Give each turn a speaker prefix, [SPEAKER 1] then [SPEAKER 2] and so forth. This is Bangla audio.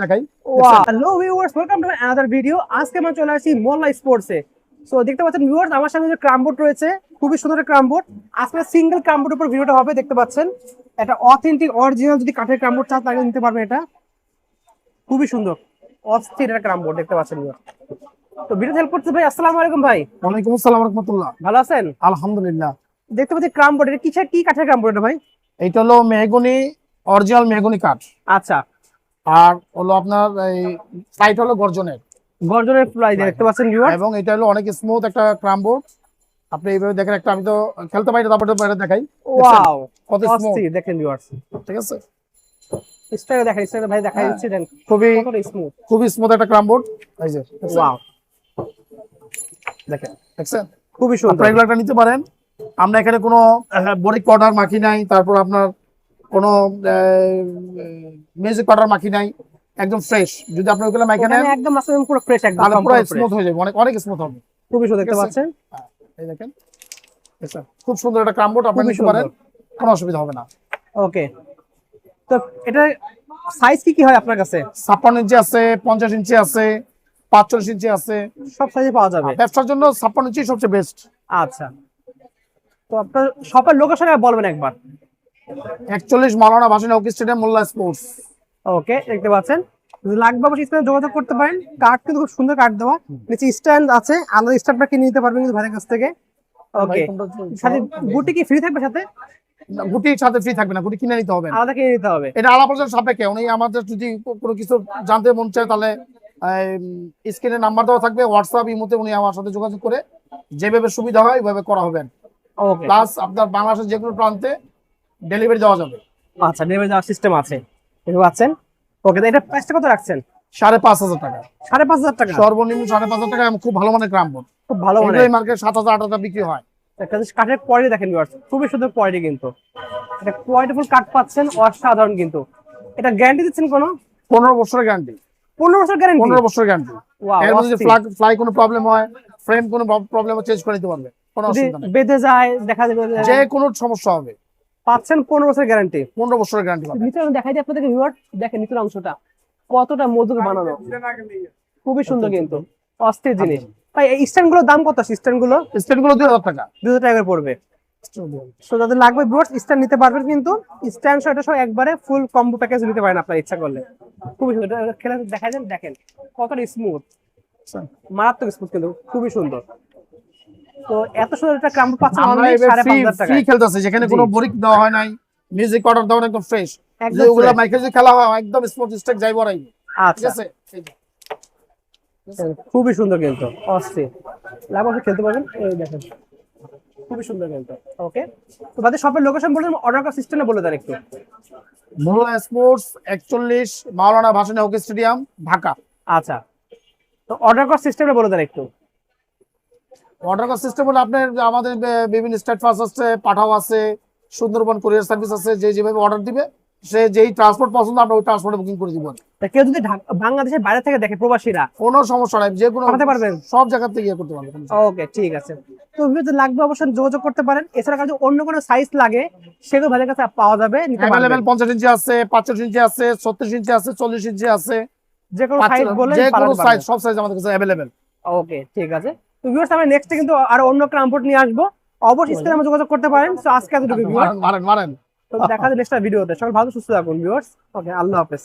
[SPEAKER 1] দেখাই।
[SPEAKER 2] Hello viewers, welcome to another video. আজকে আমরা চলে আসি মোল্লা স্পোর্টসে। সো দেখতে পাচ্ছেন ভিউয়ার্স, আমার সামনে যে ক্রামবোর্ড রয়েছে, খুবই সুন্দর একটা ক্রামবোর্ড। আজকে সিঙ্গেল ক্রামবোর্ডের উপর ভিডিওটা হবে, দেখতে পাচ্ছেন। এটা অথেন্টিক অরিজিনাল যদি কাঠের ক্রামবোর্ড চান তাহলে নিতে পারবেন। এটা খুবই সুন্দর অস্থির একটা ক্রামবোর্ড, দেখতে পাচ্ছেন ভিউয়ার্স। তো ভিডিও হেল্প করতে ভাই। আসসালামু আলাইকুম ভাই।
[SPEAKER 1] ওয়ালাইকুম আসসালাম ওয়া রাহমাতুল্লাহ।
[SPEAKER 2] ভালো আছেন?
[SPEAKER 1] আলহামদুলিল্লাহ।
[SPEAKER 2] দেখতে পাচ্ছি ক্রামবোর্ড, এটা কি কাঠের ক্রামবোর্ড এটা ভাই?
[SPEAKER 1] এইটা হলো মেহগনি, অরিজিনাল মেহগনি কাঠ।
[SPEAKER 2] আচ্ছা,
[SPEAKER 1] আর হলো আপনার এই সাইড হলো
[SPEAKER 2] গর্জনের ফ্লাই দেখতে পাচ্ছেন ভিউয়ার্স।
[SPEAKER 1] এবং এটা হলো অনেক স্মুথ একটা ক্রামবোর্ড। আপনি এইভাবে দেখেন, একটা আমি তো খেলতে পারি না, তারপরে বাইরে দেখাই।
[SPEAKER 2] ওয়াও,
[SPEAKER 1] কত স্মুথ
[SPEAKER 2] দেখেন ভিউয়ার্স।
[SPEAKER 1] ঠিক আছে,
[SPEAKER 2] স্টাইল দেখেন, স্টাইল ভাই দেখাই দিচ্ছি, দেন
[SPEAKER 1] খুবই স্মুথ একটা ক্রামবোর্ড। এই যে
[SPEAKER 2] ওয়াও,
[SPEAKER 1] দেখছেন,
[SPEAKER 2] খুবই সুন্দর।
[SPEAKER 1] আপনারা এগুলো একটা নিতে পারেন। আমরা এখানে কোনো বরিক পাউডার মাখি নাই, তারপর আপনার কোনো মিউজিক পাউডার মাখি নাই, একদম ফ্রেশ। যদি আপনি ওগুলো মাখি নেন
[SPEAKER 2] একদম আসলে পুরো ফ্রেশ, একদম
[SPEAKER 1] তাহলে পুরো স্মুথ হয়ে যাবে, অনেক স্মুথ হবে।
[SPEAKER 2] খুবই সুন্দর দেখতে পাচ্ছেন।
[SPEAKER 1] এই দেখেন, খুব সুন্দর একটা ক্রামবোর্ড, আপনি নিতে পারেন, কোনো অসুবিধা হবে না।
[SPEAKER 2] ওকে, তো এটা সাইজ কি হয় আপনার কাছে?
[SPEAKER 1] 56 ইঞ্চি আছে, 50 ইঞ্চি আছে, 45 ইঞ্চি আছে,
[SPEAKER 2] সব সাইজে পাওয়া যাবে।
[SPEAKER 1] ব্যবসার জন্য 56 ইঞ্চি সবচেয়ে বেস্ট।
[SPEAKER 2] আচ্ছা, তো আপনার শপের লোকেশন বলবেন একবার।
[SPEAKER 1] 41 মাওলানা ভাসানী হকি স্টেডিয়াম, মোল্লা স্পোর্টস।
[SPEAKER 2] ওকে, দেখতে পাচ্ছেন, যদি লাগবে অবশ্যই স্ক্রিনে যোগাযোগ করতে পারেন। কাঠ কিন্তু খুব সুন্দর কাঠ দেওয়া, নিচে স্ট্যান্ড আছে, আলাদা স্ট্যান্ডটা কিনে নিতে পারবেন কিন্তু ভাইয়ের কাছ থেকে। ওকে, সাথে গুটি কি ফ্রি থাকবে সাথে?
[SPEAKER 1] গুটির সাথে ফ্রি থাকবে না, গুটি কিনে নিতে হবে,
[SPEAKER 2] আলাদা কিনে নিতে হবে।
[SPEAKER 1] এটা আলাপ আলোচনার সাপেক্ষে। উনি আমাদের যদি কোনো কিছু জানতে মন চায় তাহলে স্ক্রিনে নাম্বার দেওয়া থাকবে, হোয়াটসঅ্যাপ ইমোতে উনি আমার সাথে যোগাযোগ করে যেভাবে সুবিধা হয় ওইভাবে করা হবে।
[SPEAKER 2] ওকে,
[SPEAKER 1] প্লাস আপনার বাংলাদেশের যে কোনো প্রান্তে ডেলিভারি দেওয়া যাবে।
[SPEAKER 2] আচ্ছা, ডেলিভারি দেওয়ার সিস্টেম আছে, দেখতে পাচ্ছেন। ওকে, তো এটা প্রাইসটা কত রাখছেন?
[SPEAKER 1] 5,500 টাকা।
[SPEAKER 2] 5,500 টাকা
[SPEAKER 1] সর্বনিম্ন 5,500 টাকা। খুব ভালো মানের ক্রামবোর্ড,
[SPEAKER 2] খুব ভালো মানে
[SPEAKER 1] মার্কেট 7,000 8,000 বিক্রি হয়।
[SPEAKER 2] কাঠের কোয়ালিটি দেখেন ভিউয়ার্স, খুবই সুন্দর কোয়ালিটি কিন্তু। এটা কোয়ালিটিফুল কাঠ পাচ্ছেন, অসাধারণ কিন্তু। এটা গ্যারান্টি দিচ্ছেন কোনো?
[SPEAKER 1] 15 বছরের গ্যারান্টি।
[SPEAKER 2] 15 বছর গ্যারান্টি?
[SPEAKER 1] 15 বছরের গ্যারান্টি। এর মধ্যে ফ্লাই কোনো প্রবলেম হয়, ফ্রেম কোনো প্রবলেম হয়, চেঞ্জ করে দিতে পারবে, কোনো অসুবিধা নেই।
[SPEAKER 2] বেঁধে যায়, দেখা যাবে
[SPEAKER 1] যে কোনো সমস্যা হবে,
[SPEAKER 2] পাচ্ছেন 15 বছর গ্যারান্টি।
[SPEAKER 1] 15 বছরের গ্যারান্টি পাবেন।
[SPEAKER 2] নিচে আমি দেখাই দিই আপনাদেরকে ভিউয়ার্স, দেখেন নিচের অংশটা কতটা মজবুত বানানো, খুবই সুন্দর কিন্তু, অস্থির জিনিস। ভাই এই স্ট্যান্ডগুলোর দাম কত? স্ট্যান্ডগুলো
[SPEAKER 1] 2,000 টাকা।
[SPEAKER 2] 2,000 টাকা করে পড়বে। সো যাদের লাগবে ভিউয়ার্স, স্ট্যান্ড নিতে পারবেন কিন্তু। স্ট্যান্ড সহ এটা সহ একবারে ফুল কম্বো প্যাকেজ নিতে পারেন আপনার ইচ্ছা করলে। খুবই সুন্দর, এটা খেলে দেখা যায়, দেখেন কতটা স্মুথ, মারাত্মক স্মুথ কিন্তু, খুবই সুন্দর। তো এত সুন্দর একটা ক্রাম পাচ্ছেন
[SPEAKER 1] আমরা
[SPEAKER 2] অনলি 5,500 টাকা।
[SPEAKER 1] ফ্রি খেলতেছে, যেখানে কোনো বরিক দেওয়া হয় নাই, মিউজিক অর্ডার দেওয়া একদম ফ্রেশ।
[SPEAKER 2] একদম
[SPEAKER 1] যেগুলো মাইকে যে খেলা হয় একদম স্মুথ স্টেক যাই বড়াই। ঠিক
[SPEAKER 2] আচ্ছা,
[SPEAKER 1] আছে,
[SPEAKER 2] খুবই সুন্দর কিন্তু, অস্থির। লাগবে খেলতে পারবেন, এই দেখেন খুবই সুন্দর কিন্তু। ওকে, তো বাদে শপের লোকেশন বলুন, অর্ডার করার সিস্টেমটা বলে দেন একটু।
[SPEAKER 1] মোল্লা স্পোর্টস 41 মাওলানা ভাসানী হকি স্টেডিয়াম, ঢাকা।
[SPEAKER 2] আচ্ছা, তো অর্ডার করার সিস্টেমটা বলে দেন একটু।
[SPEAKER 1] অর্ডার করার সিস্টেম হলো আপনার আমাদের বিভিন্ন স্টেট ফার্স্ট আছে, পাঠাও আছে, সুন্দরবন কুরিয়ার সার্ভিস আছে। যে যেভাবে অর্ডার দিবে, সে যেই ট্রান্সপোর্ট পছন্দ আমরা ওই ট্রান্সপোর্টে বুকিং করে দিব।
[SPEAKER 2] কেউ যদি বাংলাদেশের বাইরে থেকে দেখে, প্রবাসীরা,
[SPEAKER 1] কোনো সমস্যা নাই, যে কোনো
[SPEAKER 2] পাঠাতে পারবেন,
[SPEAKER 1] সব জায়গা থেকে ইয়ে করতে পারবেন।
[SPEAKER 2] ওকে, ঠিক আছে। তো যদি লাগবে অবশ্যই যোগাযোগ করতে পারেন। এছাড়া যদি অন্য কোনো সাইজ লাগে সেগুলো ভাইয়ের কাছে পাওয়া যাবে, নিতে পারবেন।
[SPEAKER 1] अवेलेबल 50 ইঞ্চি আছে, 45 ইঞ্চি আছে, 36 ইঞ্চি আছে, 40 ইঞ্চি আছে,
[SPEAKER 2] যে কোনো সাইজ বলে,
[SPEAKER 1] যে কোনো সাইজ, সব সাইজ আমাদের কাছে अवेलेबल।
[SPEAKER 2] ওকে, ঠিক আছে। তো ভিউয়ার্স, আমরা নেক্সট কিন্তু আর অন্য ক্রামবোর্ড নিয়ে আসবো, অবশ্যই স্ক্রিনে আমরা যোগাযোগ করতে পারেন। তো আজকে এতটুকু ভিউয়ার্স,
[SPEAKER 1] মারেন।
[SPEAKER 2] তো দেখা যাবে নেক্সট ভিডিওতে। সবাই ভালো সুস্থ থাকুন ভিউয়ার্স। ওকে, আল্লাহ হাফেজ।